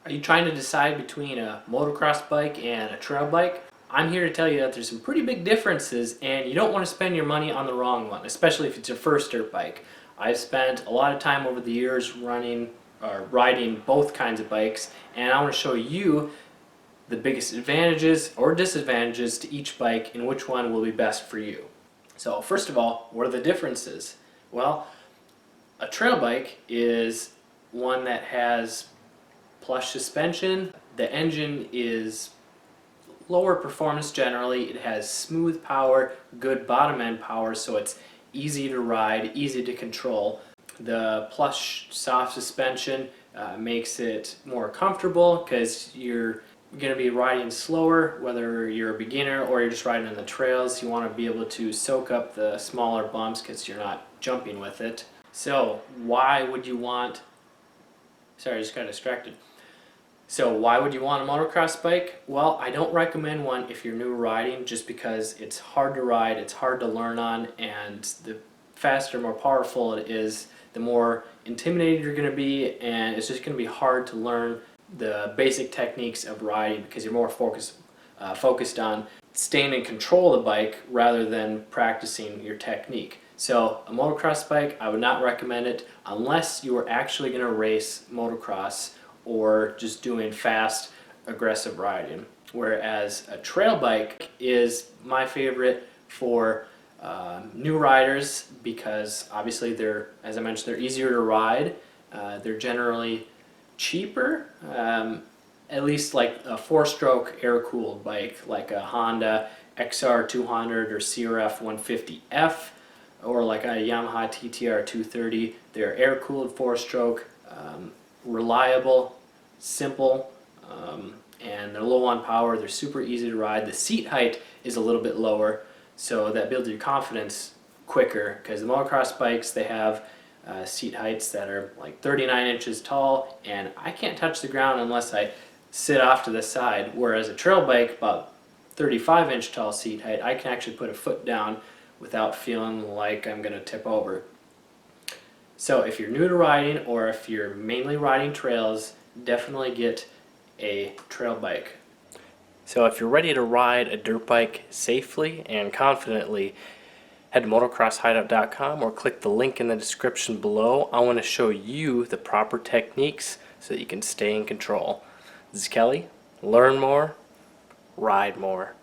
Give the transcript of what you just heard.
Are you trying to decide between a motocross bike and a trail bike? I'm here to tell you that there's some pretty big differences and you don't want to spend your money on the wrong one, especially if it's your first dirt bike. I've spent a lot of time over the years riding both kinds of bikes, and I want to show you the biggest advantages or disadvantages to each bike and which one will be best for you. So first of all, what are the differences? Well, a trail bike is one that has plush suspension. The engine is lower performance generally. It has smooth power, good bottom end power, so it's easy to ride, easy to control. The plush soft suspension makes it more comfortable because you're going to be riding slower, whether you're a beginner or you're just riding on the trails. You want to be able to soak up the smaller bumps because you're not jumping with it. So why would you want, sorry, I just got distracted. So why would you want a motocross bike? Well, I don't recommend one if you're new riding, just because it's hard to ride, it's hard to learn on, and the faster, more powerful it is, the more intimidated you're going to be, and it's just going to be hard to learn the basic techniques of riding because you're more focused on staying in control of the bike rather than practicing your technique. So a motocross bike, I would not recommend it unless you are actually going to race motocross or just doing fast, aggressive riding. Whereas a trail bike is my favorite for new riders because obviously they're, as I mentioned, they're easier to ride. They're generally cheaper, at least like a 4-stroke air-cooled bike like a Honda XR200 or CRF 150F, or like a Yamaha TTR 230. They're air-cooled 4-stroke, reliable, simple, and they're low on power. They're super easy to ride. The seat height is a little bit lower, so that builds your confidence quicker, because the motocross bikes, they have seat heights that are like 39 inches tall, and I can't touch the ground unless I sit off to the side, whereas a trail bike, about 35-inch tall seat height, I can actually put a foot down without feeling like I'm going to tip over. So if you're new to riding, or if you're mainly riding trails, definitely get a trail bike. So if you're ready to ride a dirt bike safely and confidently, head to motocrosshideout.com or click the link in the description below. I want to show you the proper techniques so that you can stay in control. This is Kelly. Learn more, ride more.